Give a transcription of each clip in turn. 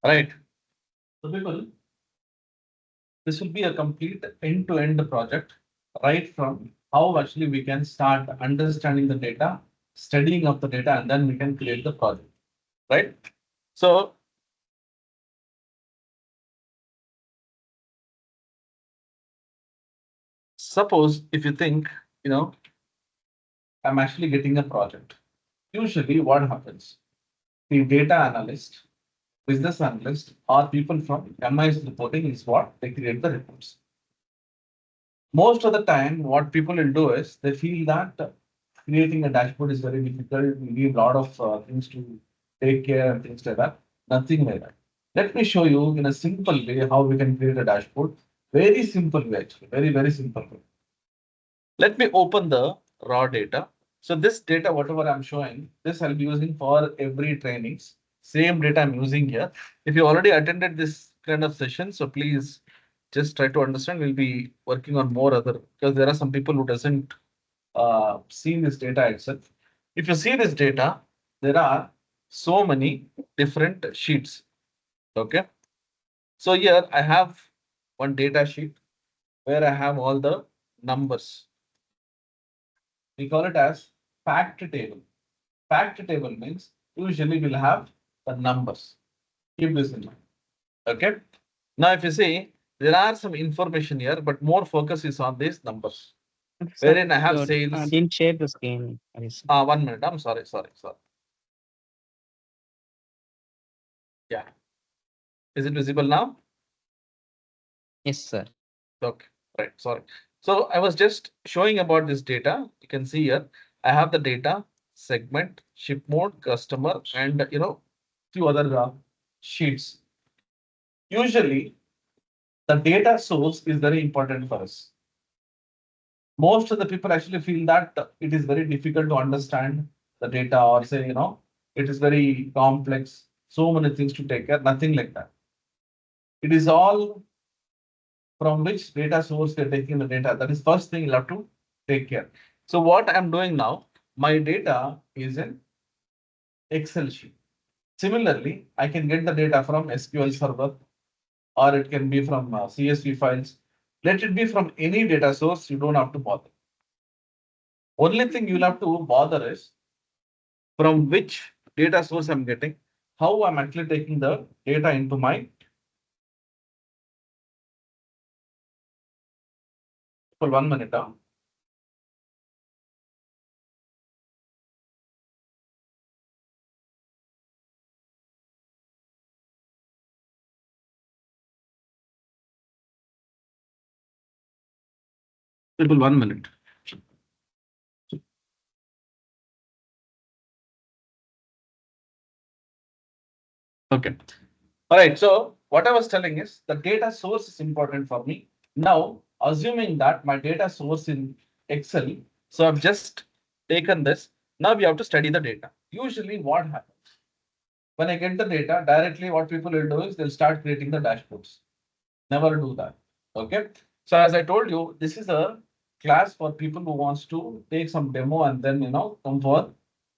right? So people, this will be a complete end-to-end project, right from how actually we can start understanding the data, studying of the data, and then we can create the project, right? So suppose if you think, you know, I'm actually getting a project. Usually what happens? The data analyst, business analyst, or people from MIS reporting is what they create the reports. Most of the time, what people will do is they feel that creating a dashboard is very difficult. We need a lot of things to take care and things like that. Nothing like that. Let me show you in a simple way how we can create a dashboard. Very simple way, actually. Very, very simple way. Let me open the raw data. So this data, whatever I'm showing, this I'll be using for every trainings. Same data I'm using here. If you already attended this kind of session, so please just try to understand. We'll be working on more other, because there are some people who doesn't see this data itself. If you see this data, there are so many different sheets. Okay. So here I have one data sheet where I have all the numbers. We call it as fact table. Fact table means usually we'll have the numbers. Keep this in mind. Okay. Now, if you see, there are some information here, but more focus is on these numbers. Sir, Wherein I have you sales. didn't share the screen. 1 minute. I'm sorry. Sorry. Yeah. Is it visible now? Yes, sir. Okay. Right. Sorry. So I was just showing about this data. You can see here, I have the data segment, ship mode, customer, and few other sheets. Usually, the data source is very important for us. Most of the people actually feel that it is very difficult to understand the data, or say, it is very complex, so many things to take care, nothing like that. It is all from which data source you're taking the data. That is first thing you have to take care. So what I'm doing now, my data is in Excel sheet. Similarly, I can get the data from SQL Server, or it can be from CSV files. Let it be from any data source, you don't have to bother. Only thing you'll have to bother is from which data source I'm getting, how I'm actually taking the data into my. For 1 minute. People, 1 minute. Okay. All right. So what I was telling is the data source is important for me. Now, assuming that my data source in Excel, so I've just taken this. Now we have to study the data. Usually what happens when I get the data directly, what people will do is they'll start creating the dashboards. Never do that. Okay. So as I told you, this is a class for people who wants to take some demo and then, come for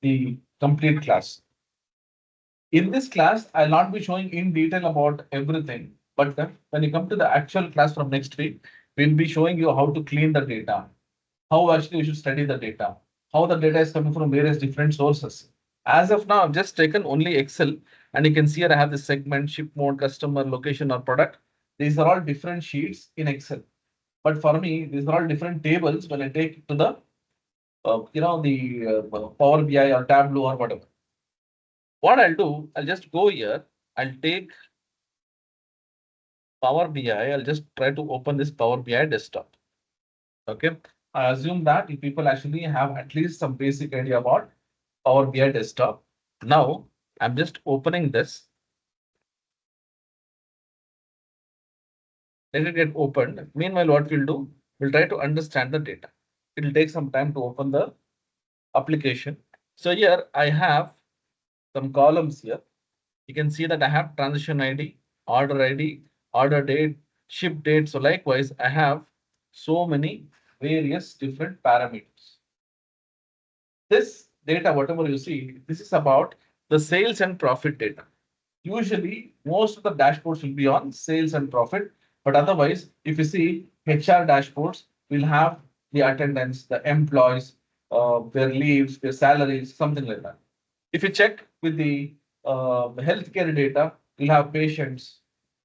the complete class. In this class, I'll not be showing in detail about everything, but when you come to the actual class from next week, we'll be showing you how to clean the data, how actually you should study the data, how the data is coming from various different sources. As of now, I've just taken only Excel, and you can see here I have the segment, ship mode, customer, location, or product. These are all different sheets in Excel. But for me, these are all different tables when I take it to the, the Power BI or Tableau or whatever. What I'll do, I'll just go here. I'll take Power BI. I'll just try to open this Power BI desktop. Okay. I assume that if people actually have at least some basic idea about Power BI desktop. Now I'm just opening this. Let it get opened. Meanwhile, what we'll do, we'll try to understand the data. It'll take some time to open the application. So here I have some columns here. You can see that I have transaction ID, order date, ship date. So likewise, I have so many various different parameters. This data, whatever you see, this is about the sales and profit data. Usually, most of the dashboards will be on sales and profit. But otherwise, if you see HR dashboards, will have the attendance, the employees, their leaves, their salaries, something like that. If you check with the healthcare data, you'll have patients,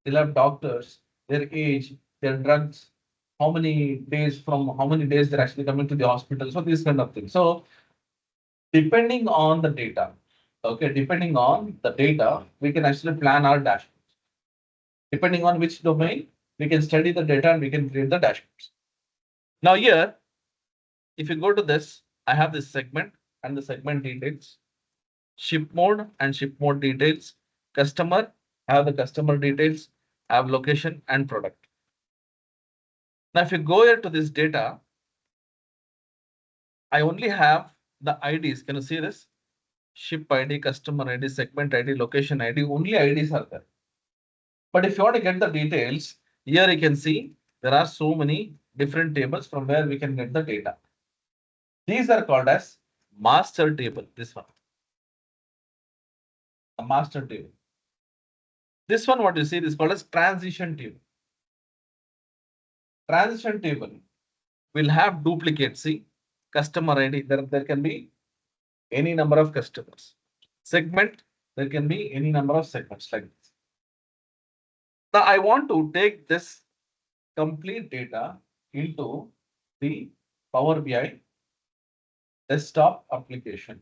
you'll have doctors, their age, their drugs, how many days they're actually coming to the hospital. So these kind of things. So depending on the data, okay, depending on the data, we can actually plan our dashboards. Depending on which domain, we can study the data and we can create the dashboards. Now here, if you go to this, I have this segment and the segment details, ship mode and ship mode details, customer, I have the customer details, I have location and product. Now, if you go here to this data, I only have the IDs. Can you see this? Ship ID, customer ID, segment ID, location ID, only IDs are there. But if you want to get the details, here you can see there are so many different tables from where we can get the data. These are called as master table. This one, a master table. This one, what you see, is called as transition table. Transition table will have duplicate. See, customer ID, there can be any number of customers. Segment, there can be any number of segments like this. Now, I want to take this complete data into the Power BI desktop application.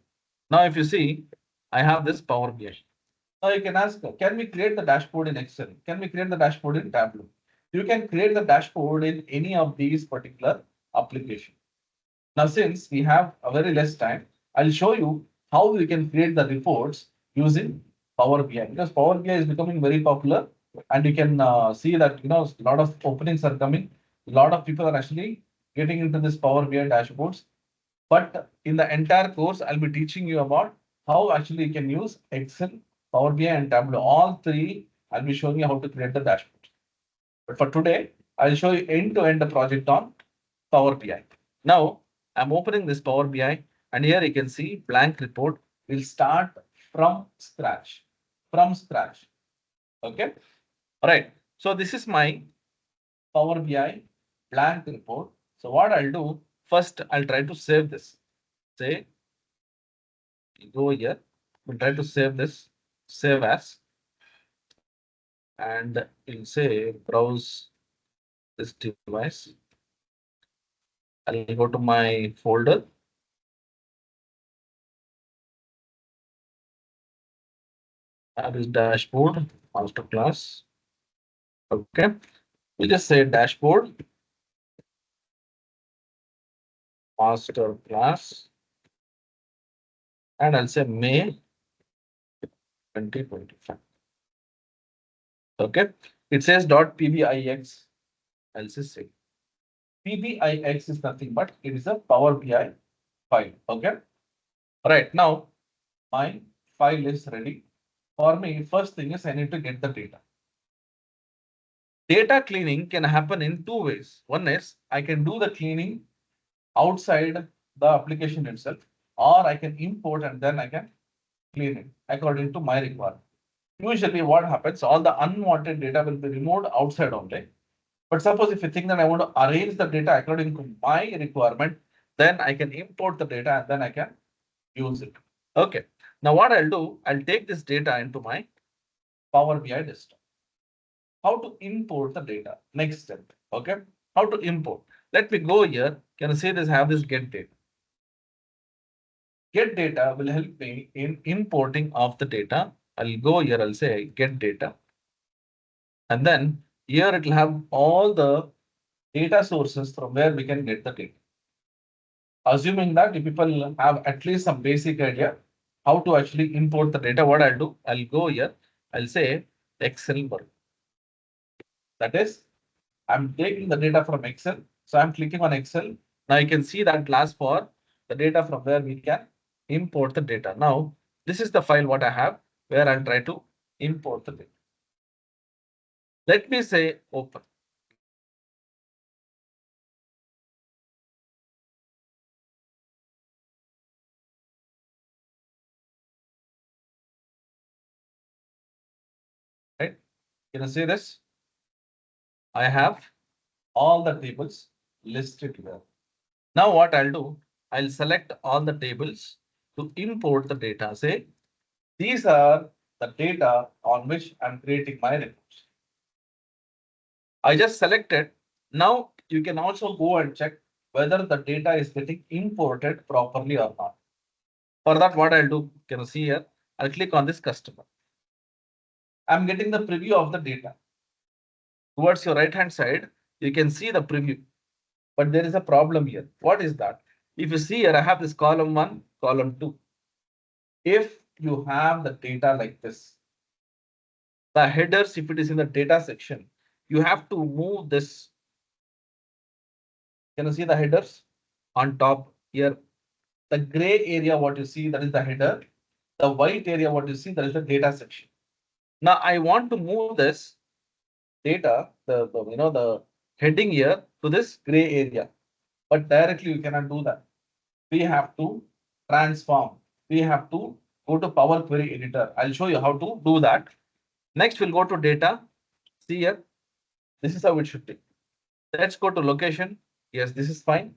Now, if you see, I have this Power BI. Now, you can ask, can we create the dashboard in Excel? Can we create the dashboard in Tableau? You can create the dashboard in any of these particular applications. Now, since we have a very less time, I'll show you how we can create the reports using Power BI, because Power BI is becoming very popular, and you can see that a lot of openings are coming. A lot of people are actually getting into this Power BI dashboards. But in the entire course, I'll be teaching you about how actually you can use Excel, Power BI, and Tableau. All three, I'll be showing you how to create the dashboard. But for today, I'll show you end-to-end the project on Power BI. Now, I'm opening this Power BI, and here you can see blank report. We'll start from scratch. From scratch. Okay. All right. So this is my Power BI blank report. So what I'll do, first I'll try to save this. Say, go here. We'll try to save this, save as, and we'll say browse this device. I'll go to my folder. This dashboard, Masterclass. Okay. We just say dashboard, Masterclass, and I'll say May 2025. Okay. It says .pbix. I'll say save. PBIX is nothing but it is a Power BI file. Okay. All right. Now my file is ready. For me, first thing is I need to get the data. Data cleaning can happen in two ways. One is I can do the cleaning outside the application itself, or I can import and then I can clean it according to my requirement. Usually what happens, all the unwanted data will be removed outside only. But suppose if you think that I want to arrange the data according to my requirement, then I can import the data and then I can use it. Okay. Now what I'll do, I'll take this data into my Power BI desktop. How to import the data? Next step. Okay. How to import? Let me go here. Can you see this? Have this get data. Get data will help me in importing of the data. I'll go here. I'll say get data. And then here it will have all the data sources from where we can get the data. Assuming that if people have at least some basic idea how to actually import the data, what I'll do, I'll go here. I'll say Excel work. That is, I'm taking the data from Excel. So I'm clicking on Excel. Now you can see that class for the data from where we can import the data. Now, this is the file what I have where I'll try to import the data. Let me say open. Can you see this? I have all the tables listed here. Now what I'll do, I'll select all the tables to import the data. Say, these are the data on which I'm creating my reports. I just selected. Now you can also go and check whether the data is getting imported properly or not. For that, what I'll do, can you see here? I'll click on this customer. I'm getting the preview of the data. Towards your right hand side, you can see the preview. But there is a problem here. What is that? If you see here, I have this column 1, column 2. If you have the data like this, the headers, if it is in the data section, you have to move this. Can you see the headers on top here? The gray area, what you see, that is the header. The white area, what you see, that is the data section. Now I want to move this data, the heading here to this gray area, but directly you cannot do that. We have to transform. We have to go to Power Query Editor. I'll show you how to do that. Next, we'll go to data. See here, this is how it should be. Let's go to location. Yes, this is fine.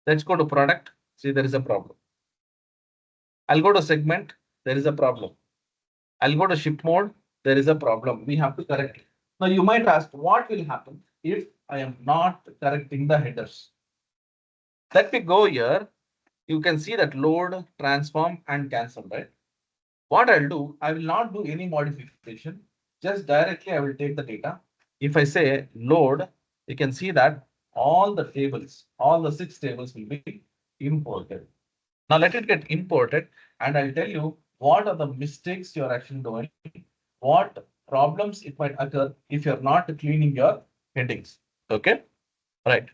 Let's go to product. See, there is a problem. I'll go to segment. There is a problem. I'll go to ship mode. There is a problem. We have to correct it. Now you might ask, what will happen if I am not correcting the headers? Let me go here. You can see that load, transform, and cancel, right? What I'll do, I will not do any modification. Just directly I will take the data. If I say load, you can see that all the tables, all the 6 tables will be imported. Now let it get imported and I'll tell you what are the mistakes you're actually doing, what problems it might occur if you're not cleaning your headings. Okay, right.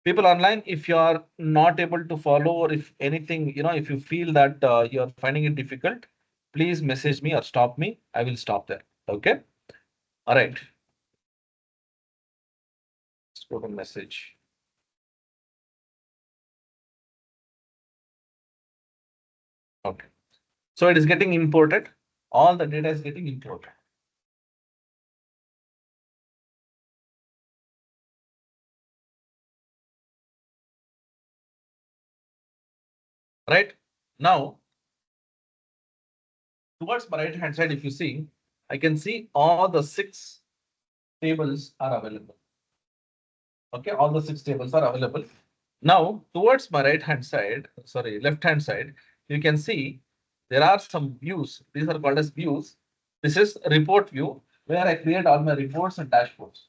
People online, if you are not able to follow or if anything, if you feel that you're finding it difficult, please message me or stop me. I will stop there. Okay. All right. Let's go to message. Okay. So it is getting imported. All the data is getting imported. Right now, towards my right hand side, if you see, I can see all the 6 tables are available. Okay, all the 6 tables are available. Now, towards my right hand side, sorry, left hand side, you can see there are some views. These are called as views. This is report view where I create all my reports and dashboards.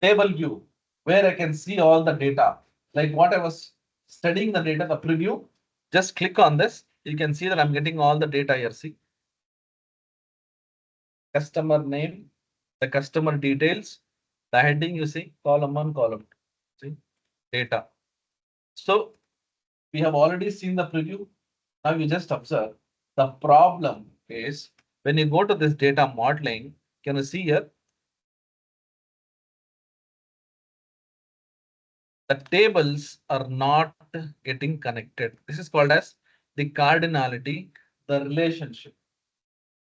Table view where I can see all the data, like what I was studying the data, the preview. Just click on this. You can see that I'm getting all the data here. See, customer name, the customer details, the heading you see, column 1, column 2, see, data. So we have already seen the preview. Now you just observe the problem is when you go to this data modeling, can you see here? The tables are not getting connected. This is called as the cardinality, the relationship.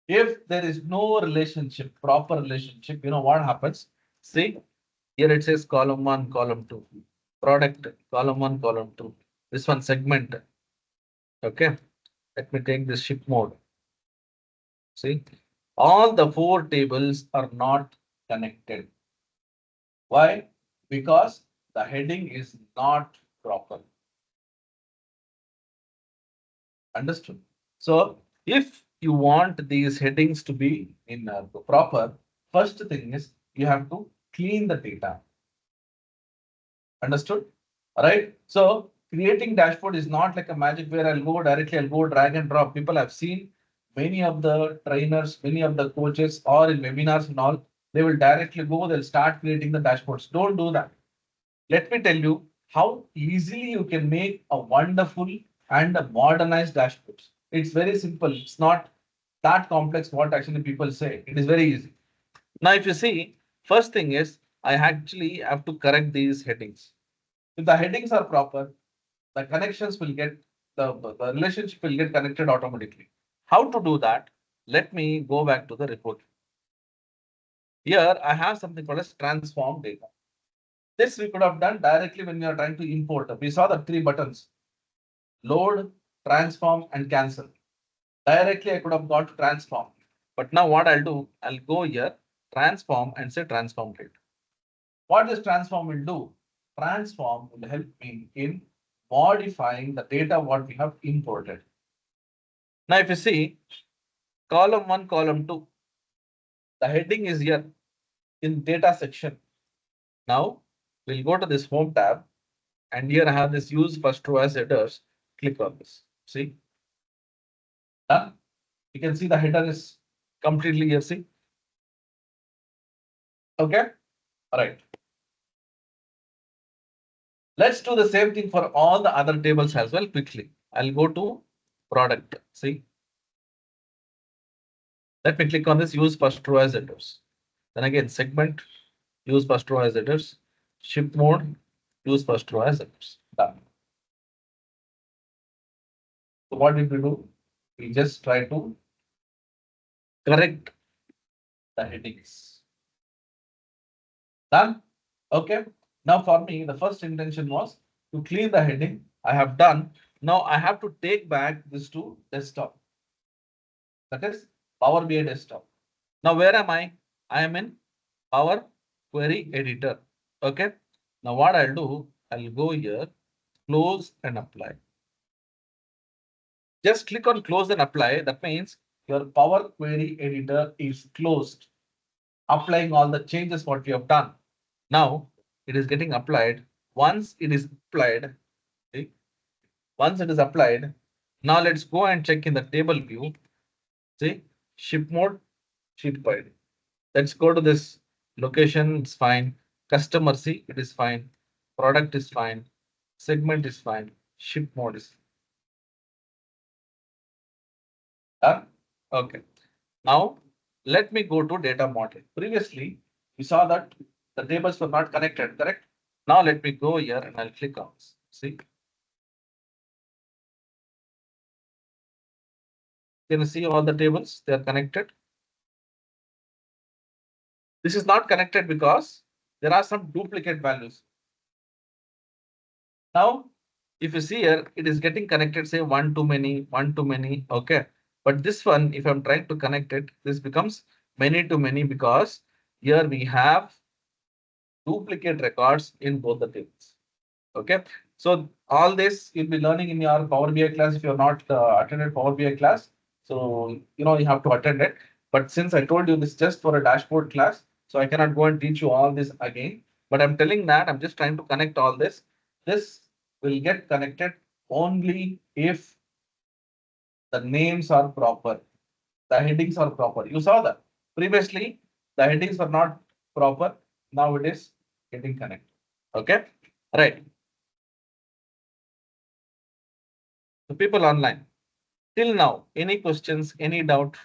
If there is no relationship, proper relationship, you know what happens? See, here it says column 1, column 2, product, column 1, column 2. This one segment. Okay, let me take this ship mode. See, all the 4 tables are not connected. Why? Because the heading is not proper. Understood? So if you want these headings to be in proper, first thing is you have to clean the data. Understood? All right. So creating dashboard is not like a magic where I'll go drag and drop. People have seen many of the trainers, many of the coaches or in webinars and all, they will directly go, they'll start creating the dashboards. Don't do that. Let me tell you how easily you can make a wonderful and a modernized dashboards. It's very simple. It's not that complex what actually people say. It is very easy. Now, if you see, first thing is I actually have to correct these headings. If the headings are proper, the connections will get the relationship will get connected automatically. How to do that? let me go back to the report. Here I have something called as transform data. This we could have done directly when we are trying to import. We saw the three buttons: load, transform, and cancel. Directly I could have got transform. But now what I'll do, I'll go here, transform, and say transform data. What this transform will do? Transform will help me in modifying the data what we have imported. Now, if you see column 1, column 2, the heading is here in data section. Now, we'll go to this home tab, and here I have this use first row as headers. Click on this. See, done. You can see the header is completely here. See, okay, all right. Let's do the same thing for all the other tables as well quickly. I'll go to product. See, let me click on this use first row as headers. Then again, segment, use first row as headers. Ship mode, use first row as headers. Done. So what did we do? We just try to correct the headings. Done. Okay. Now for me, the first intention was to clean the heading. I have done. Now I have to take back this to desktop. That is Power BI desktop. Now where am I? I am in Power Query Editor. Okay. Now what I'll do, I'll go here, close and apply. Just click on close and apply. That means your Power Query Editor is closed, applying all the changes what we have done. Now it is getting applied. Once it is applied, okay, once it is applied, now let's go and check in the table view. See, ship mode, ship ID. Let's go to this location. It's fine. Customer, see, it is fine. Product is fine. Segment is fine. Ship mode is done. Okay. Now let me go to data model. Previously, we saw that the tables were not connected, correct? Now let me go here and I'll click on this. See, can you see all the tables? They are connected. This is not connected because there are some duplicate values. Now, if you see here, it is getting connected, say one too many, one too many. Okay. But this one, if I'm trying to connect it, this becomes many to many because here we have duplicate records in both the tables. Okay. So all this you'll be learning in your Power BI class if you're not attended Power BI class. So, you have to attend it. But since I told you this just for a dashboard class, so I cannot go and teach you all this again. But I'm telling that I'm just trying to connect all this. This will get connected only if the names are proper, the headings are proper. You saw that previously the headings were not proper. Now it is getting connected. Okay, right. So people online till now, any questions, any doubt,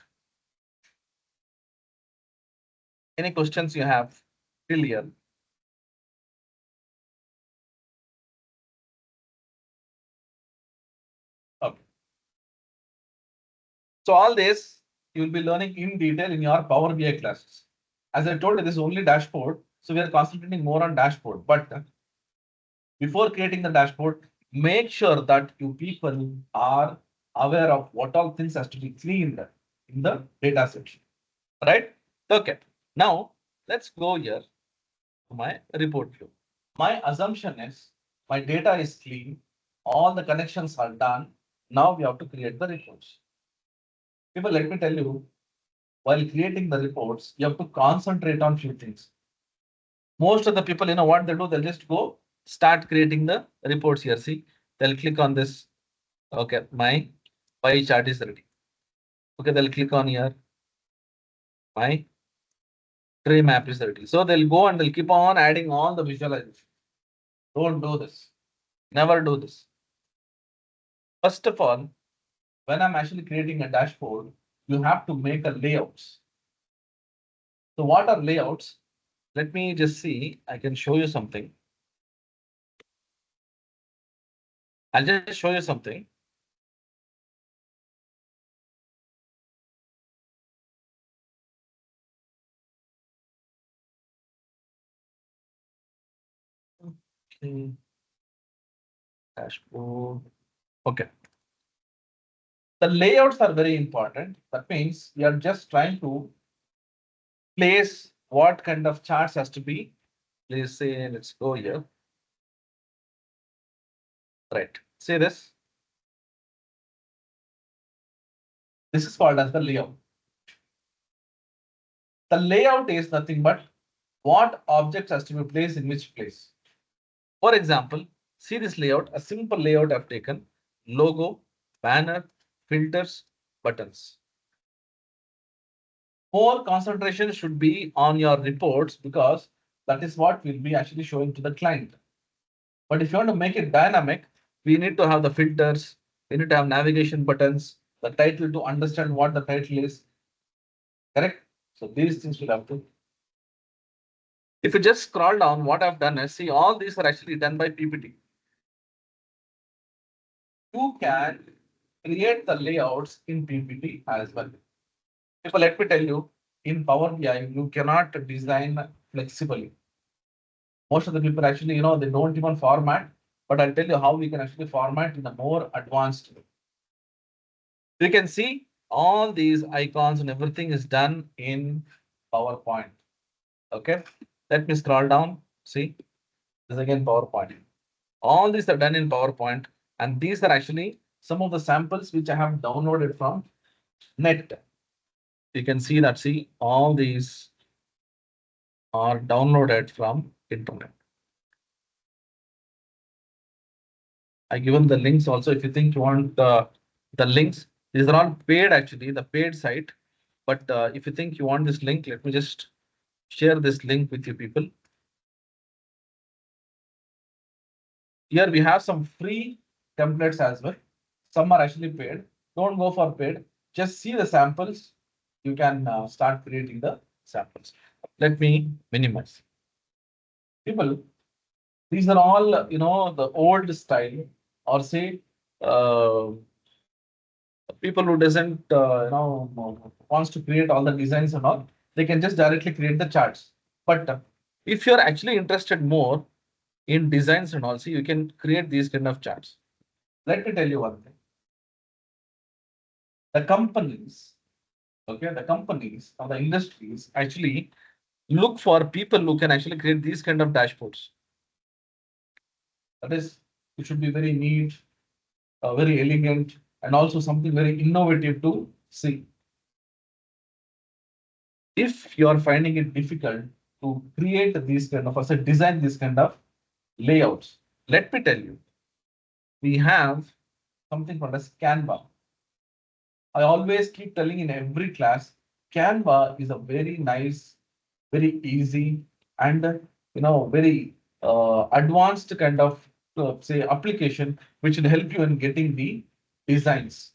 any questions you have till here? Okay. So all this you will be learning in detail in your Power BI classes. As I told you, this is only dashboard. So we are concentrating more on dashboard. But before creating the dashboard, make sure that you people are aware of what all things has to be cleaned in the data section. Right? Okay. Now let's go here to my report view. My assumption is my data is clean. All the connections are done. Now we have to create the reports. People, let me tell you, while creating the reports, you have to concentrate on few things. Most of the people, what they do, they'll just go start creating the reports here. See, they'll click on this. Okay, my pie chart is ready. Okay, they'll click on here. My tray map is ready. So they'll go and they'll keep on adding all the visualization. Don't do this. Never do this. First of all, when I'm actually creating a dashboard, you have to make a layouts. So what are layouts? Let me just see. I can show you something. I'll just show you something. Dashboard. Okay. The layouts are very important. That means we are just trying to place what kind of charts has to be. Let's say, let's go here. Right. See this. This is called as the layout. The layout is nothing but what objects has to be placed in which place. For example, see this layout, a simple layout I've taken, logo, banner, filters, buttons. More concentration should be on your reports because that is what we'll be actually showing to the client. But if you want to make it dynamic, we need to have the filters, we need to have navigation buttons, the title to understand what the title is, correct? So these things will have to. If you just scroll down, what I've done is see all these are actually done by PPT. You can create the layouts in PPT as well. People, let me tell you, in Power BI, you cannot design flexibly. Most of the people actually, they don't even format, but I'll tell you how we can actually format in a more advanced way. You can see all these icons and everything is done in PowerPoint. Okay, let me scroll down. See, this is again PowerPoint. All these are done in PowerPoint, and these are actually some of the samples which I have downloaded from net. You can see that, see, all these are downloaded from internet. I given the links also. If you think you want the links, these are all paid actually, the paid site. But if you think you want this link, let me just share this link with you people. Here we have some free templates as well. Some are actually paid. Don't go for paid. Just see the samples. You can start creating the samples. Let me minimize. People, these are all, the old style or say uh, people who doesn't, wants to create all the designs and all, they can just directly create the charts. But if you're actually interested more in designs and also, you can create these kind of charts. Let me tell you one thing. The companies, okay, the companies or the industries actually look for people who can actually create these kind of dashboards. That is, it should be very neat, very elegant, and also something very innovative to see. If you are finding it difficult to create these kind of, or say, design this kind of layouts, let me tell you, we have something called as Canva. I always keep telling in every class, Canva is a very nice, very easy, and very advanced kind of say application which will help you in getting the designs.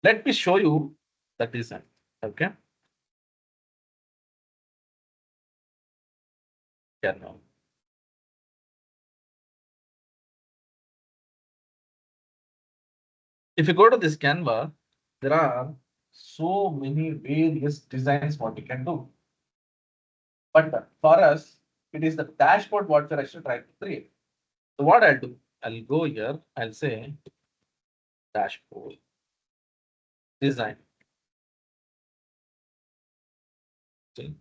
Let me show you the design. Okay. Canva. If you go to this Canva, there are so many various designs what you can do. But for us, it is the dashboard what we're actually trying to create. So what I'll do, I'll go here, I'll say dashboard design. See,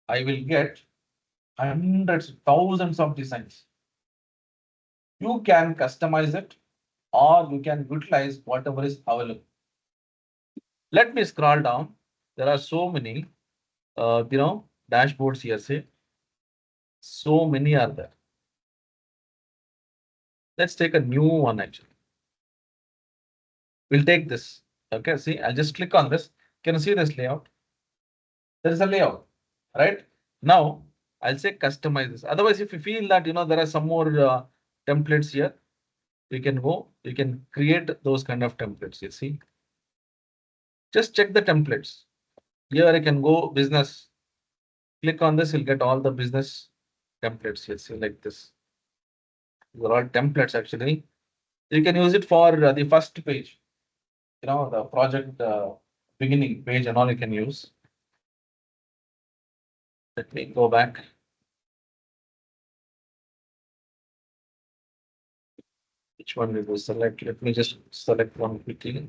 I will get hundreds, thousands of designs. You can customize it or you can utilize whatever is available. Let me scroll down. There are so many, dashboards here. Say, so many are there. Let's take a new one actually. We'll take this. Okay, see, I'll just click on this. Can you see this layout? There is a layout, right? Now, I'll say customize this. Otherwise, if you feel that, there are some more templates here, we can go, we can create those kind of templates, you see. Just check the templates. Here I can go business. Click on this, you'll get all the business templates here, see like this. These are all templates actually. You can use it for the first page, the project beginning page and all you can use. Let me go back. Which one we will select? Let me just select one quickly.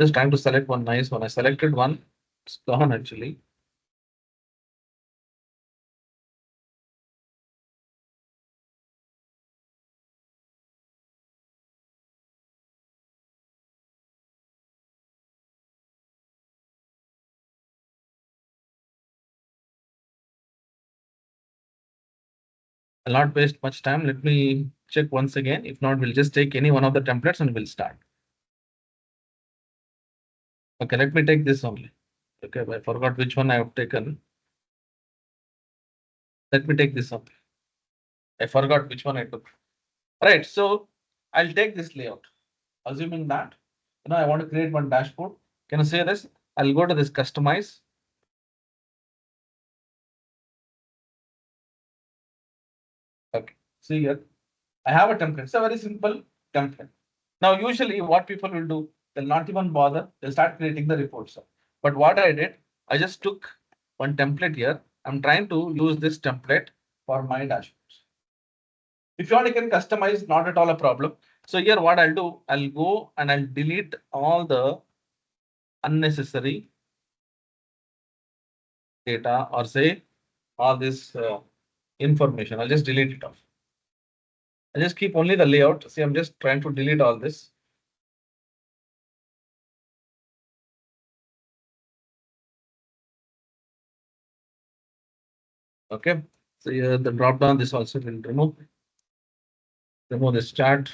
Just trying to select one nice one. I selected one. It's gone actually. I'll not waste much time. Let me check once again. If not, we'll just take any one of the templates and we'll start. Okay, let me take this only. Okay, I forgot which one I have taken. Let me take this one. I forgot which one I took. Right, so I'll take this layout. Assuming that, I want to create one dashboard. Can I say this? I'll go to this customize. Okay, see here. I have a template. It's a very simple template. Now, usually what people will do, they'll not even bother. They'll start creating the reports. But what I did, I just took one template here. I'm trying to use this template for my dashboards. If you want, you can customize, not at all a problem. So here what I'll do, I'll go and I'll delete all the unnecessary data or say all this information. I'll just delete it off. I'll just keep only the layout. See, I'm just trying to delete all this. Okay. So here the drop down, this also will remove this chart.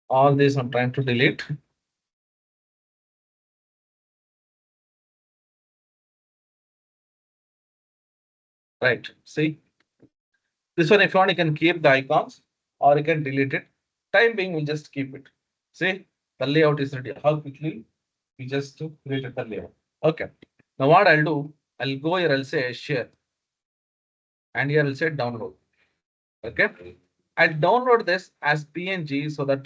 All this I'm trying to delete. Right. See, this one, if you want, you can keep the icons or you can delete it. Time being, we'll just keep it. See, the layout is ready. How quickly we just created the layout. Okay. Now what I'll do, I'll go here, I'll say share. And here I'll say download. Okay. I'll download this as PNG so that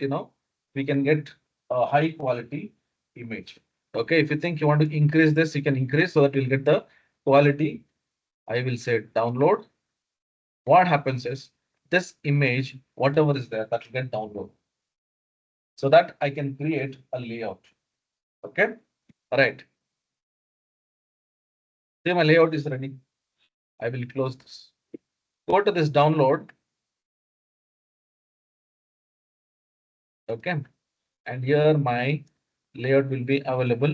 we can get a high quality image. Okay. If you think you want to increase this, you can increase so that you'll get the quality. I will say download. What happens is this image, whatever is there, that will get downloaded. So that I can create a layout. Okay. All right. See, my layout is ready. I will close this. Go to this download. Okay. And here my layout will be available.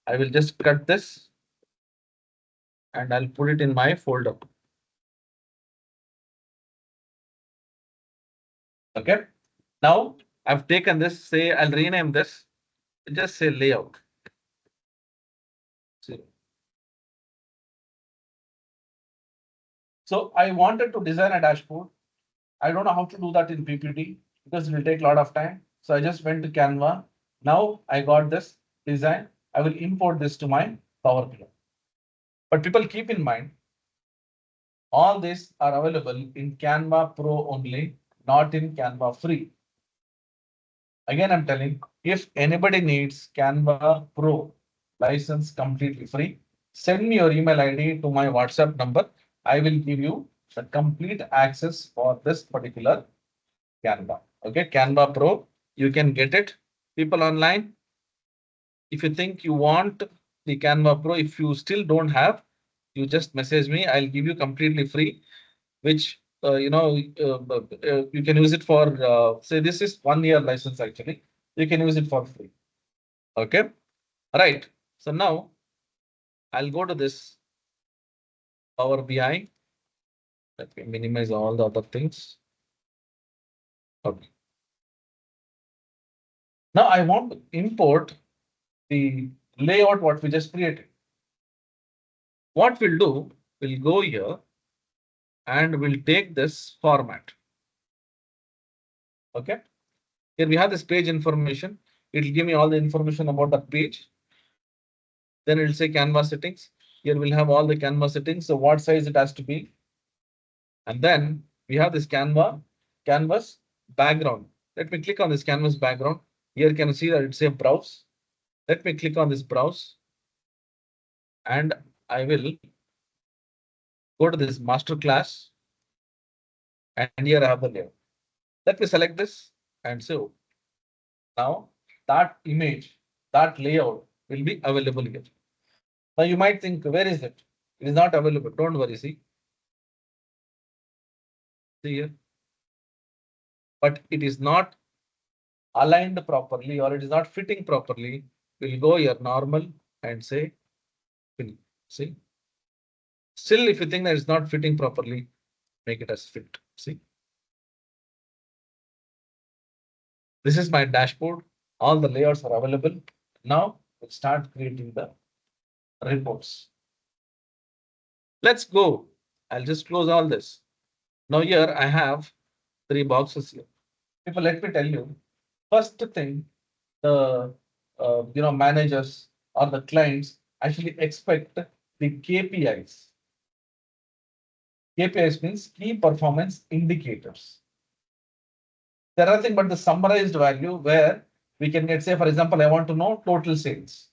I will just cut this and I'll put it in my folder. Okay. Now I've taken this, say I'll rename this, just say layout. See. So I wanted to design a dashboard. I don't know how to do that in PPT because it will take a lot of time. So I just went to Canva. Now I got this design. I will import this to my Power BI. But people keep in mind, all these are available in Canva Pro only, not in Canva Free. Again, I'm telling, if anybody needs Canva Pro license completely free, send me your email ID to my WhatsApp number. I will give you the complete access for this particular Canva. Okay, Canva Pro, you can get it. People online, if you think you want the Canva Pro, if you still don't have, you just message me. I'll give you completely free, which you can use it for say this is 1 year license actually. You can use it for free. Okay, all right. So now I'll go to this Power BI. Let me minimize all the other things. Okay. Now I want to import the layout what we just created. What we'll do, we'll go here and we'll take this format. Okay. Here we have this page information. It'll give me all the information about that page. Then it'll say canvas settings. Here we'll have all the canvas settings. So what size it has to be. And then we have this canvas background. Let me click on this canvas background. Here can you see that it's a browse. Let me click on this browse and I will go to this masterclass and here I have the layout. Let me select this and say okay. Now that image, that layout will be available here. Now you might think, where is it? It is not available. Don't worry. See here, but it is not aligned properly or it is not fitting properly. We'll go here normal and say fill. See, still if you think that it's not fitting properly, make it as fit. See, this is my dashboard. All the layouts are available. Now we'll start creating the reports. Let's go. I'll just close all this. Now here I have three boxes here. People, let me tell you, first thing, the managers or the clients actually expect the KPIs. KPIs means key performance indicators. They're nothing but the summarized value where we can get, say, for example, I want to know total sales.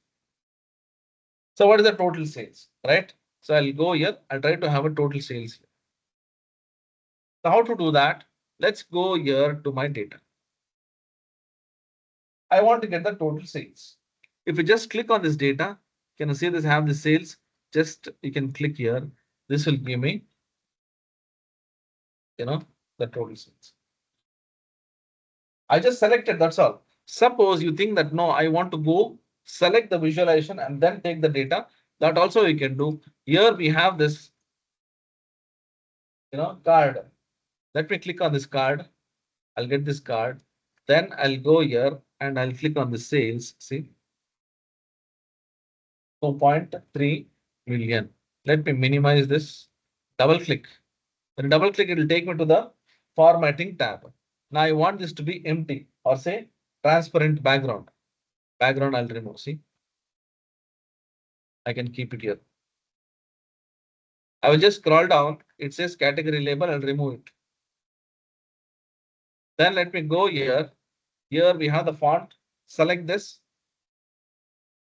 So what is the total sales, right? So I'll go here. I'll try to have a total sales here. So how to do that? Let's go here to my data. I want to get the total sales. If you just click on this data, can you see this? Have the sales. Just you can click here. This will give me, the total sales. I just selected. That's all. Suppose you think that no, I want to go select the visualization and then take the data. That also you can do. Here we have this, card. Let me click on this card. I'll get this card. Then I'll go here and I'll click on the sales. See, 2.3 million. Let me minimize this. Double click. When I double click, it will take me to the formatting tab. Now I want this to be empty or say transparent background. Background I'll remove. See, I can keep it here. I will just scroll down. It says category label. I'll remove it. Then let me go here. Here we have the font. Select this.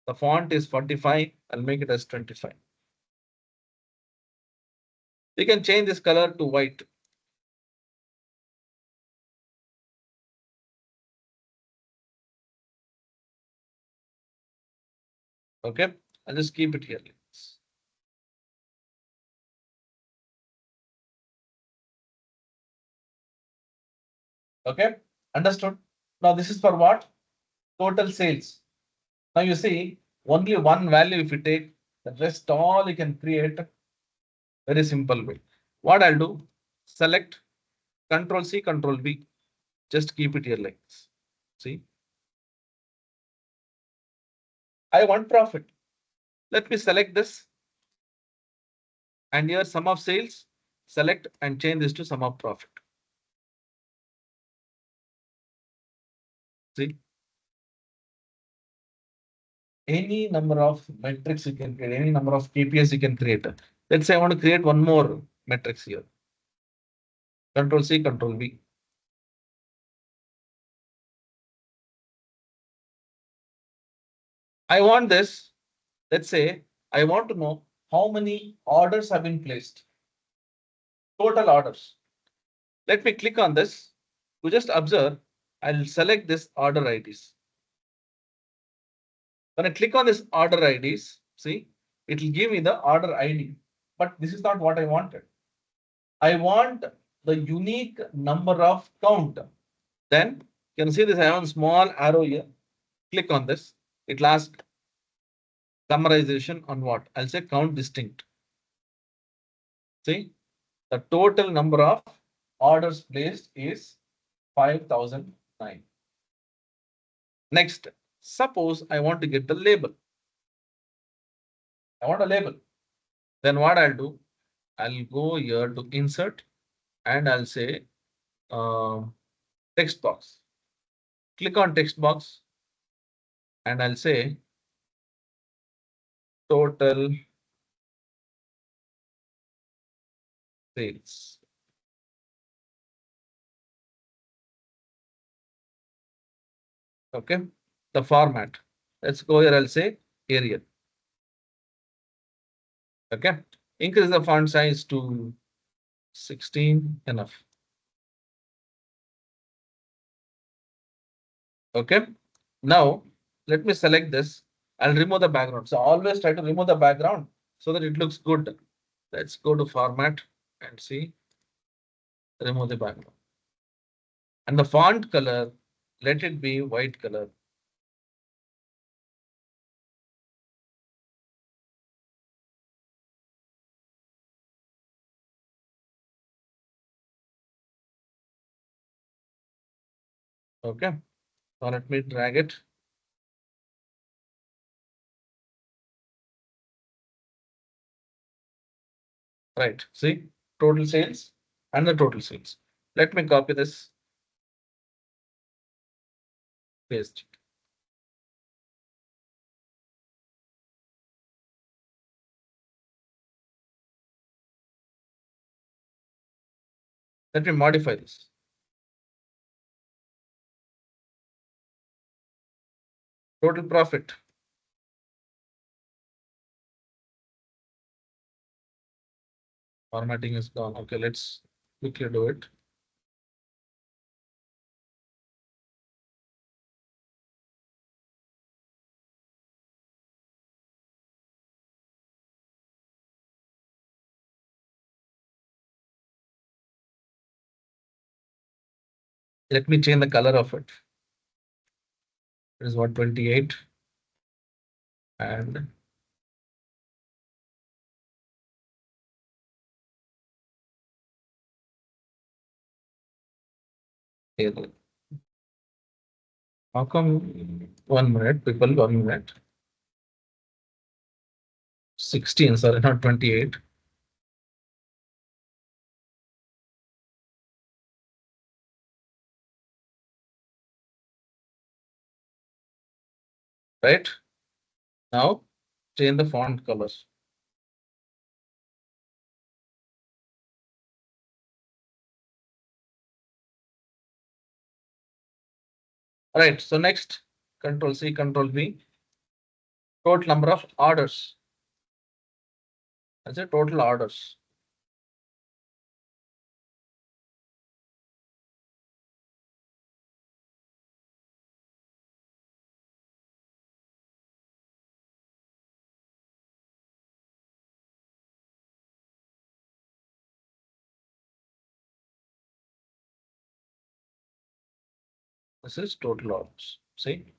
The font is 45. I'll make it as 25. You can change this color to white. Okay. I'll just keep it here. Okay. Understood. Now this is for what? Total sales. Now you see only one value if you take, the rest all you can create very simple way. What I'll do, select Control C, Control V. Just keep it here like this. See, I want profit. Let me select this and here sum of sales, select and change this to sum of profit. See, any number of metrics you can create, any number of KPIs you can create. Let's say I want to create one more metrics here. Control C, Control V. I want this. Let's say I want to know how many orders have been placed. Total orders. Let me click on this. To just observe, I'll select this order IDs. When I click on this order IDs, see, it will give me the order ID. But this is not what I wanted. I want the unique number of count. Then you can see this. I have a small arrow here. Click on this. It will ask summarization on what? I'll say count distinct. See, the total number of orders placed is 5009. Next, suppose I want to get the label. I want a label. Then what I'll do, I'll go here to insert and I'll say text box. Click on text box and I'll say total sales. Okay, the format. Let's go here. I'll say Arial. Okay, increase the font size to 16 enough. Okay, now let me select this. I'll remove the background. So always try to remove the background so that it looks good. Let's go to format and see, remove the background. And the font color, let it be white color. Okay, now let me drag it. Right, see, total sales and the total sales. Let me copy this, paste it. Let me modify this. Total profit. Formatting is gone. Okay, let's quickly do it. Let me change the color of it. It is 128 and here. How come 1 minute, people, 1 minute? 16, sorry, not 28. Right? Now change the font colors. Right. So next, Control C, Control V. Total number of orders. That's it, total orders. This is total orders. See,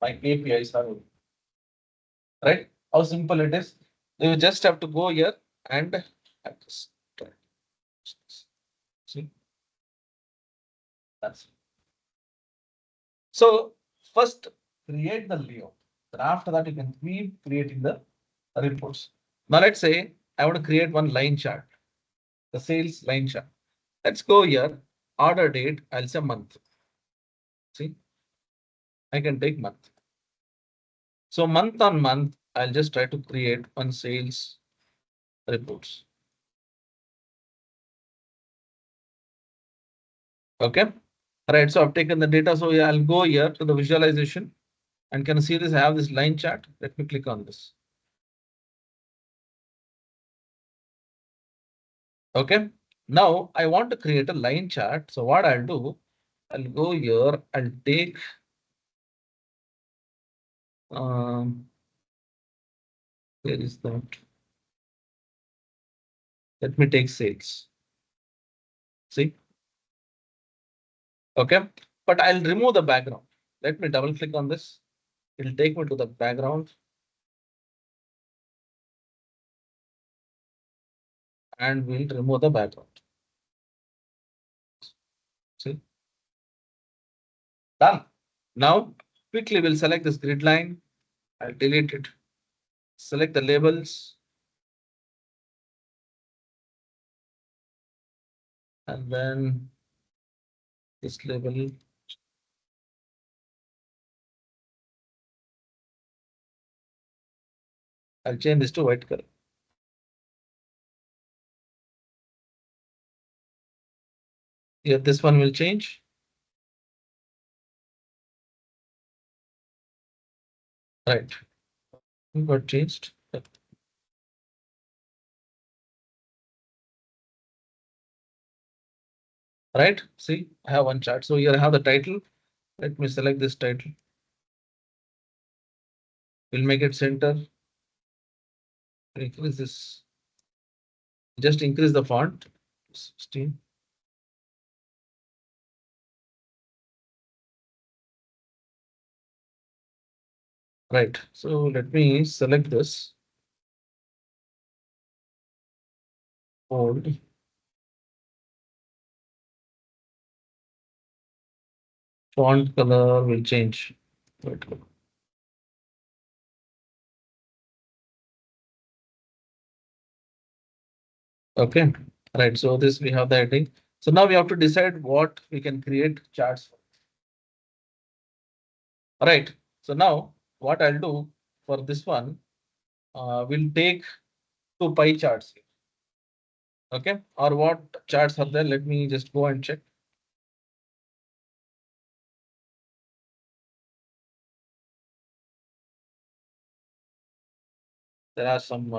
my KPIs are right. How simple it is. You just have to go here and adjust. See, that's it. So first create the layout. Then after that, you can keep creating the reports. Now let's say I want to create one line chart, the sales line chart. Let's go here. Order date, I'll say month. See, I can take month. So month on month, I'll just try to create one sales reports. Okay. All right. So I've taken the data. So yeah, I'll go here to the visualization and can see this. I have this line chart. Let me click on this. Okay. Now I want to create a line chart. So what I'll do, I'll go here. I'll take where is that? Let me take sales. See, okay, but I'll remove the background. Let me double click on this. It'll take me to the background and we'll remove the background. See, done. Now quickly we'll select this grid line. I'll delete it. Select the labels and then this label. I'll change this to white color. Yeah, this one will change. Right. It got changed. Right. See, I have one chart. So here I have the title. Let me select this title. We'll make it center. Increase this. Just increase the font. 16. Right. So let me select this. Bold. Font color will change. Right. Okay. Right. So this we have the heading. So now we have to decide what we can create charts for. All right. So now what I'll do for this one, we'll take two pie charts here. Okay. Or what charts are there? Let me just go and check. There are some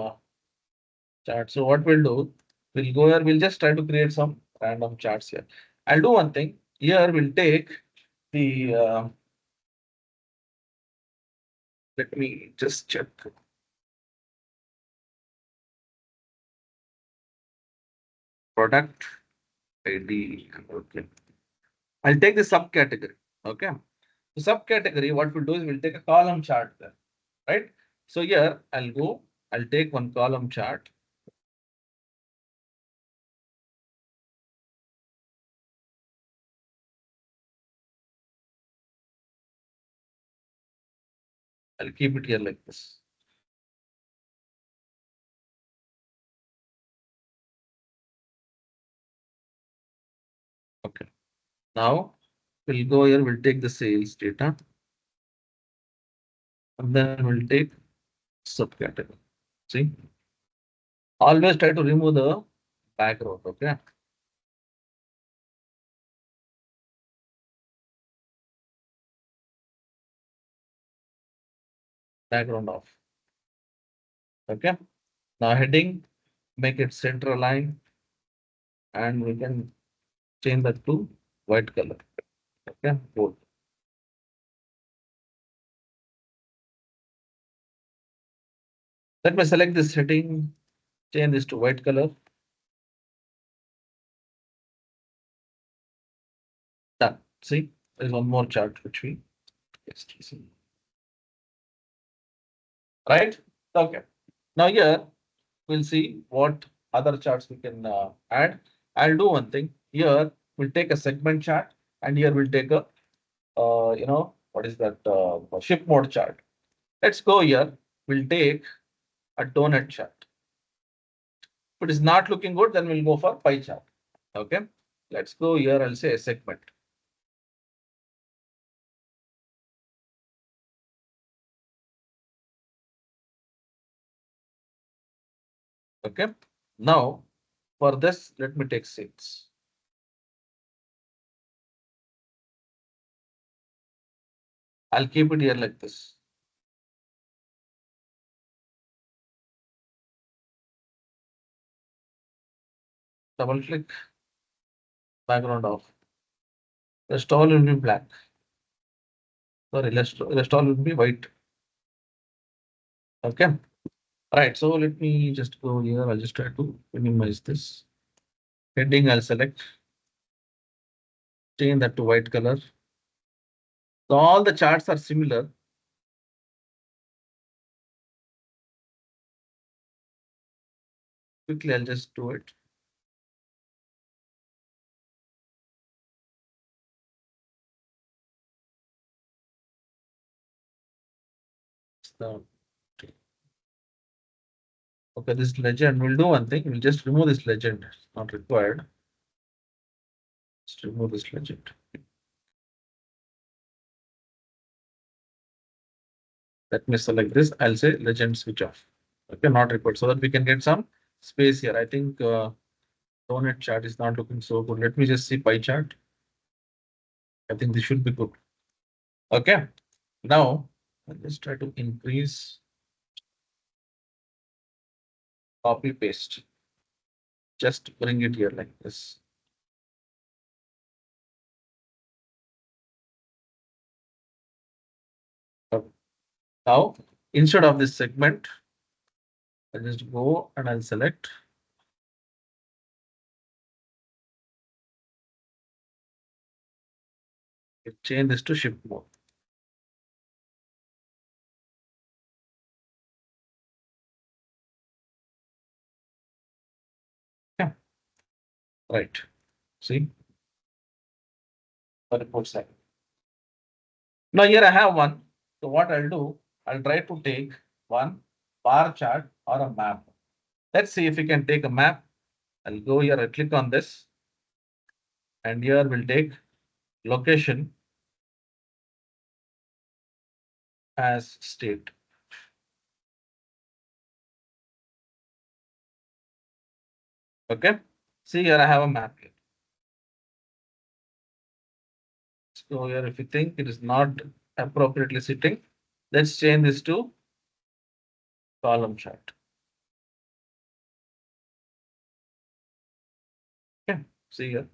charts. So what we'll do, we'll go here. We'll just try to create some random charts here. I'll do one thing. Here we'll take the. Let me just check. Product ID. Okay. I'll take the subcategory. Okay. The subcategory, what we'll do is we'll take a column chart there, right? So here I'll go, I'll take one column chart. I'll keep it here like this. Okay. Now we'll go here, we'll take the sales data and then we'll take subcategory. See, always try to remove the background. Okay. Background off. Okay. Now heading, make it center align and we can change that to white color. Okay. Bold. Let me select this heading, change this to white color. Done. See, there's one more chart which we see. Right? Okay. Now here we'll see what other charts we can add. I'll do one thing. Here we'll take a segment chart, and here we'll take a what is that ship mode chart. Let's go here. We'll take a donut chart. If it is not looking good, then we'll go for pie chart. Okay. Let's go here. I'll say a segment. Okay. Now for this, let me take sales. I'll keep it here like this. Double click, background off. Rest all will be black. Sorry, rest all will be white. Okay. Right. So let me just go here. I'll just try to minimize this. Heading, I'll select. Change that to white color. So all the charts are similar. Quickly, I'll just do it. So, okay, this legend. We'll do one thing. We'll just remove this legend. It's not required. Just remove this legend. Let me select this. I'll say legend switch off. Okay, not required. So that we can get some space here. I think donut chart is not looking so good. Let me just see pie chart. I think this should be good. Okay. Now I'll just try to increase, copy paste. Just bring it here like this. Okay. Now, instead of this segment, I'll just go and I'll select. Change this to shift mode. Yeah, right. See, the report side. Now here I have one. So what I'll do, I'll try to take one bar chart or a map. Let's see if we can take a map. I'll go here, I'll click on this, and here we'll take location as state. Okay. See here I have a map here. So here if you think it is not appropriately sitting, let's change this to column chart. Okay. See here.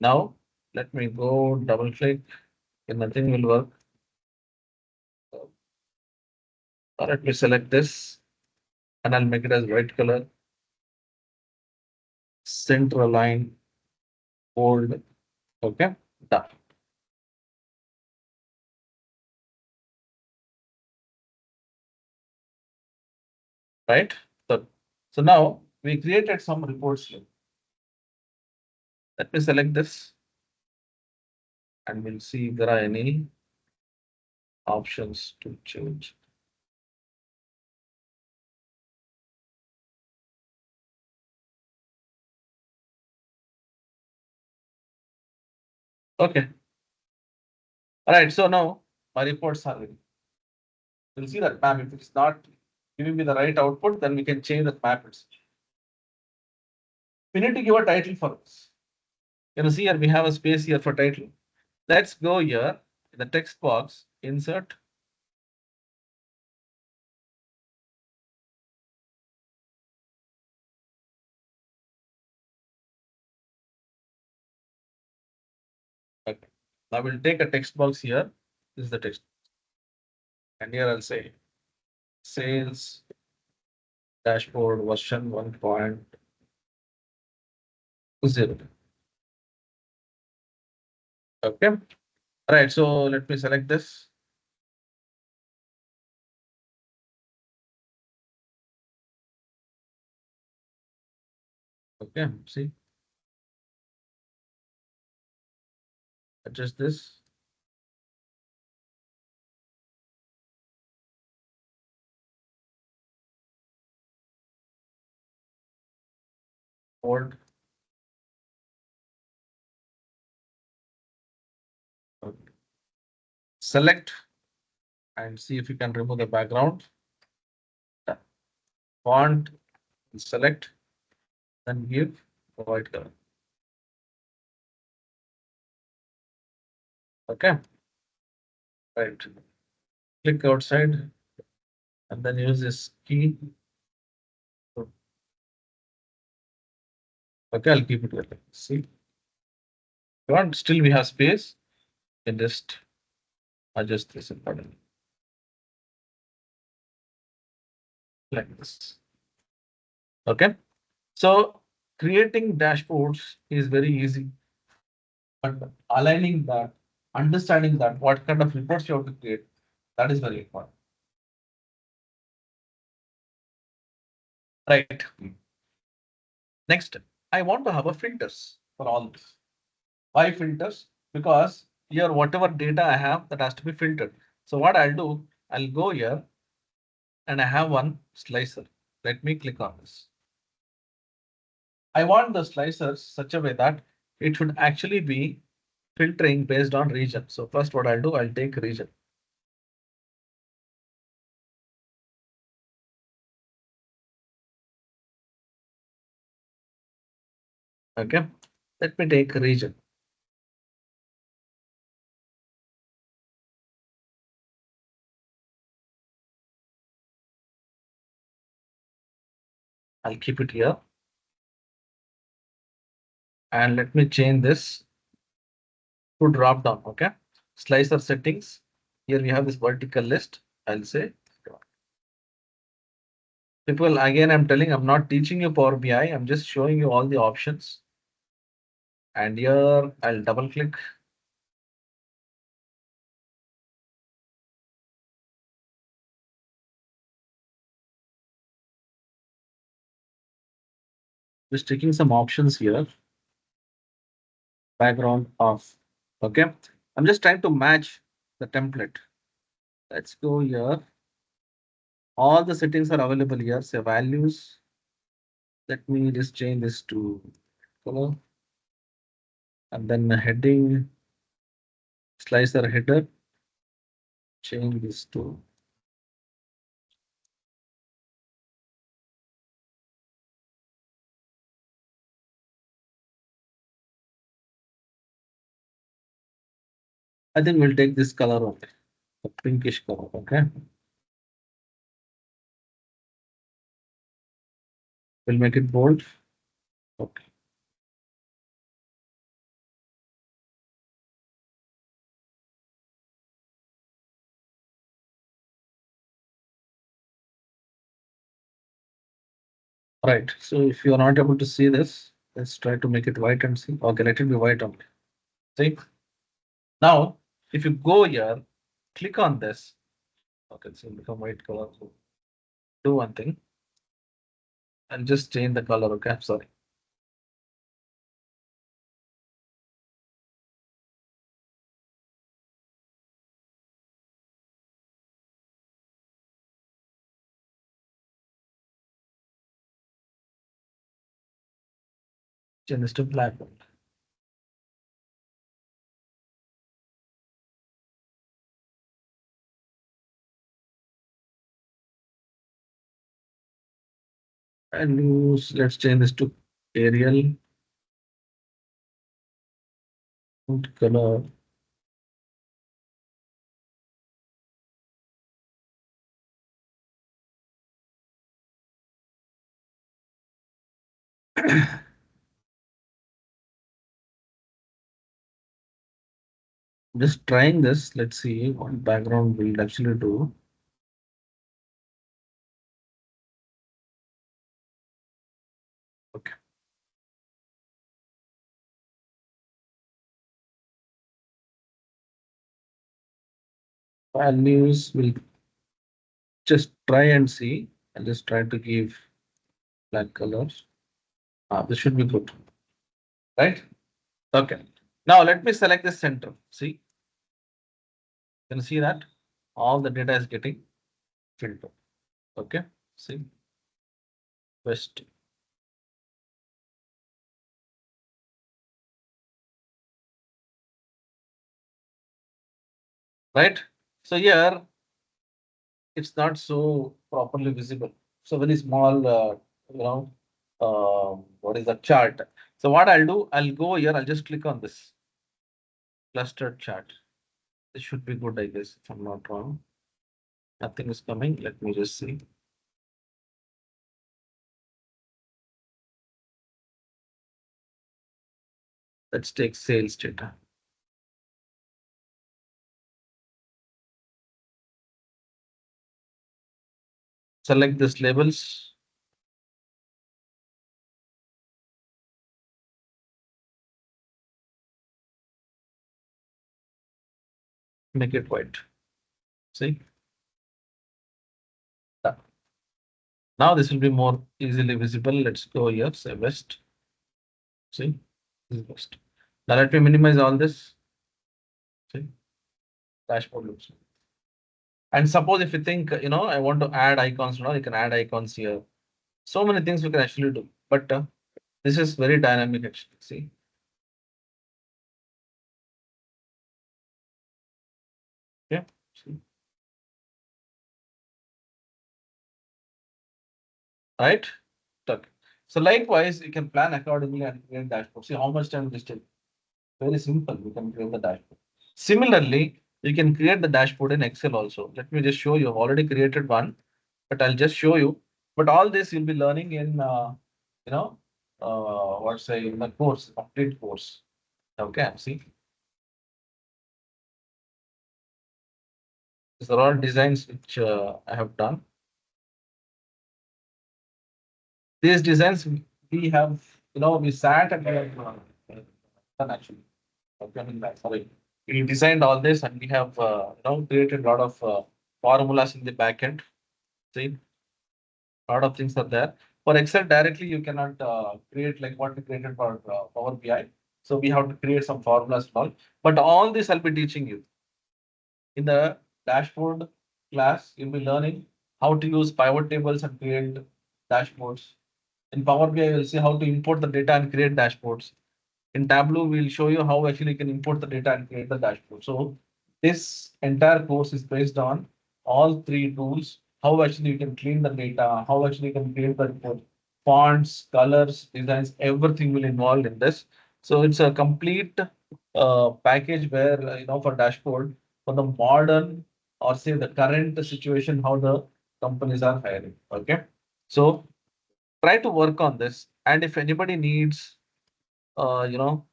Now let me go double click and nothing will work. Let me select this and I'll make it as white color. Center align, bold. Okay. Done. Right. So now we created some reports here. Let me select this and we'll see if there are any options to change. Okay. All right. So now my reports are ready. We'll see that map. If it's not giving me the right output, then we can change the map itself. We need to give a title for this. You know, see here we have a space here for title. Let's go here in the text box, insert. Okay. Now we'll take a text box here. This is the text. And here I'll say sales dashboard version 1.0. Okay. All right. So let me select this. Okay. See, adjust this. Hold. Okay. Select and see if you can remove the background. Font. Select. Then give a white color. Okay. Right. Click outside and then use this key. Okay, I'll keep it with it. See, if you want, still we have space. You can just adjust this accordingly. Like this. Okay. So creating dashboards is very easy, but aligning that, understanding that what kind of reports you have to create, that is very important. Right. Next, I want to have a filters for all this. Why filters? Because here, whatever data I have, that has to be filtered. So what I'll do, I'll go here and I have one slicer. Let me click on this. I want the slicers such a way that it should actually be filtering based on region. So first what I'll do, I'll take region. Okay, let me take region. I'll keep it here. And let me change this to drop down. Okay. Slicer settings. Here we have this vertical list. I'll say people again, I'm telling, I'm not teaching you Power BI. I'm just showing you all the options. And here I'll double click. Just taking some options here. Background off. Okay. I'm just trying to match the template. Let's go here. All the settings are available here. Say values. Let me just change this to color. And then the heading, slicer header. Change this to I think we'll take this color only, the pinkish color. Okay. We'll make it bold. Okay. Right. So if you are not able to see this, let's try to make it white and see. Okay, let it be white only. See? Now, if you go here, click on this. Okay, so become white color. Do one thing and just change the color. Okay, I'm sorry. Change this to black. And use, let's change this to Arial color. Just trying this. Let's see what background will actually do. Okay. Values will just try and see. I'll just try to give black colors. This should be good, right? Okay. Now let me select the center. See, you can see that all the data is getting filtered. Okay. See, west. Right. So here it's not so properly visible. So very small, you know, what is the chart? So what I'll do, I'll go here. I'll just click on this clustered chart. This should be good, I guess, if I'm not wrong. Nothing is coming. Let me just see. Let's take sales data. Select this labels. Make it white. See? Done. Now this will be more easily visible. Let's go here, say west. See? This is west. Now let me minimize all this. See? Dashboard looks good. And suppose if you think, I want to add icons now, you can add icons here. So many things we can actually do. But this is very dynamic actually. See? Yeah. See? Right? Okay. So likewise, you can plan accordingly and create dashboard. See how much time this take. Very simple. We can create the dashboard. Similarly, you can create the dashboard in Excel also. Let me just show you. I've already created one, but I'll just show you. But all this you'll be learning in, you know, what say in the course, complete course. Okay, see, these are all designs which I have done. These designs we have, we sat and we have done actually. Okay, I mean, sorry, we designed all this and we have, created a lot of formulas in the backend. See, a lot of things are there. For Excel directly, you cannot create like what we created for Power BI. So we have to create some formulas and all. But all this I'll be teaching you in the dashboard class. You'll be learning how to use pivot tables and create dashboards. In Power BI, you'll see how to import the data and create dashboards. In Tableau, we'll show you how actually you can import the data and create the dashboard. So this entire course is based on all three tools, how actually you can clean the data, how actually you can create the report, fonts, colors, designs, everything will involved in this. So it's a complete package where, for dashboard, for the modern or say the current situation, how the companies are hiring. Okay. So try to work on this. And if anybody needs, uh, you know,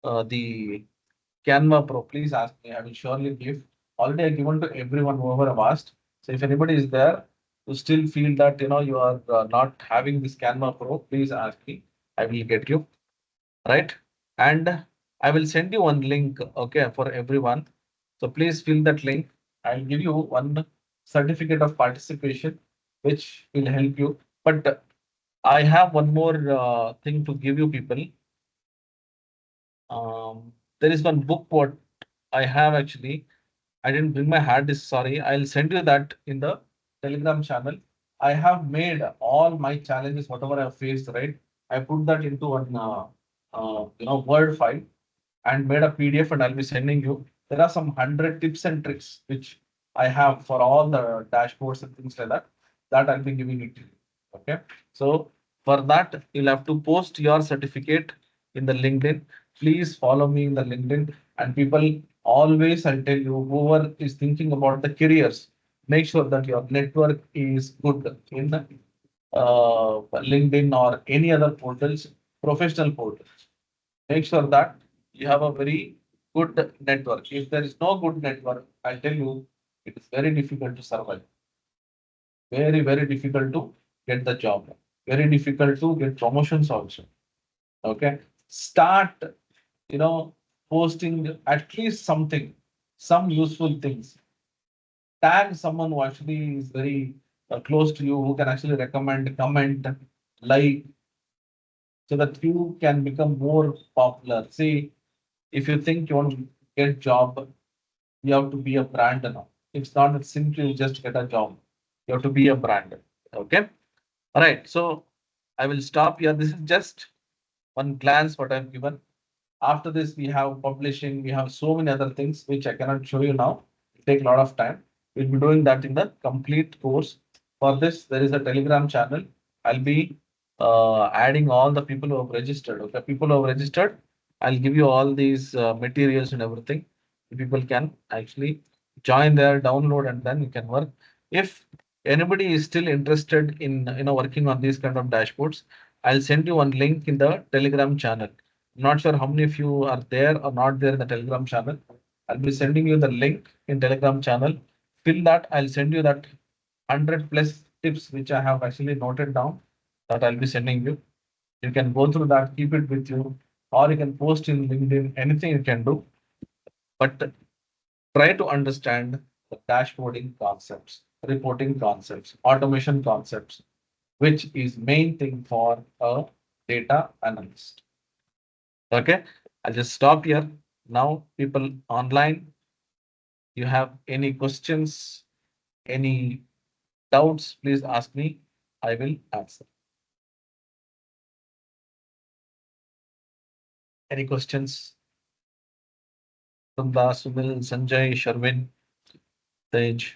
the Canva Pro, please ask me. I will surely give. Already I given to everyone whoever I've asked. So if anybody is there who still feel that you are not having this Canva Pro, please ask me. I will get you right, and I will send you one link. Okay, for everyone. So please fill that link. I'll give you one certificate of participation, which will help you. But I have one more thing to give you people. There is one book what I have actually. I didn't bring my hard disk, sorry. I'll send you that in the Telegram channel. I have made all my challenges, whatever I've faced, right? I put that into one Word file and made a PDF and I'll be sending you. There are some 100 tips and tricks which I have for all the dashboards and things like that. That I'll be giving it to you. Okay. So for that, you'll have to post your certificate in the LinkedIn. Please follow me in the LinkedIn. And people always, I'll tell you, whoever is thinking about the careers, make sure that your network is good in LinkedIn or any other portals, professional portals. Make sure that you have a very good network. If there is no good network, I tell you, it is very difficult to survive. Very, very difficult to get the job. Very difficult to get promotions also. Okay. Start, you know, posting at least something, some useful things. Tag someone who actually is very close to you, who can actually recommend, comment, like, so that you can become more popular. See, if you think you want to get job, you have to be a brand now. It's not that simply you just get a job. You have to be a brand. Okay. All right. So I will stop here. This is just one glance what I've given. After this, we have publishing, we have so many other things which I cannot show you now. It take a lot of time. We'll be doing that in the complete course. For this, there is a Telegram channel. I'll be adding all the people who have registered. Okay, people who have registered, I'll give you all these materials and everything. People can actually join there, download, and then you can work. If anybody is still interested in working on these kind of dashboards, I'll send you one link in the Telegram channel. Not sure how many of you are there or not there in the Telegram channel. I'll be sending you the link in Telegram channel. Fill that. I'll send you that 100 plus tips which I have actually noted down that I'll be sending you. You can go through that, keep it with you, or you can post in LinkedIn, anything you can do. But try to understand the dashboarding concepts, reporting concepts, automation concepts, which is main thing for a data analyst. Okay, I'll just stop here. Now, people online, you have any questions, any doubts, please ask me. I will answer. Any questions? Sundar, Sunil, Sanjay, Sharvin, Tej.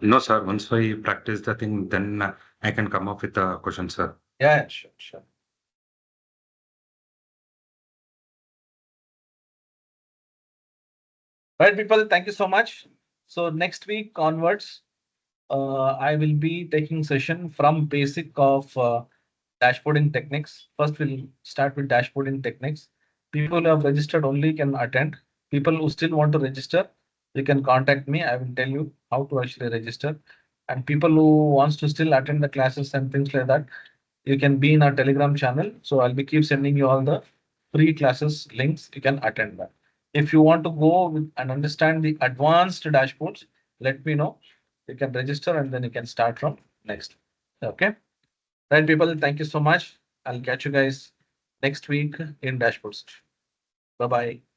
No, sir. Once I practice the thing, then I can come up with a question, sir. Yeah, sure, sure. Right, people, thank you so much. So next week onwards, I will be taking session from basic of dashboarding techniques. First, we'll start with dashboarding techniques. People who have registered only can attend. People who still want to register, you can contact me. I will tell you how to actually register. And people who wants to still attend the classes and things like that, you can be in our Telegram channel. So I'll be keep sending you all the free classes links. You can attend that. If you want to go and understand the advanced dashboards, let me know. You can register and then you can start from next. Okay. Right, people. Thank you so much. I'll catch you guys next week in dashboards. Bye bye.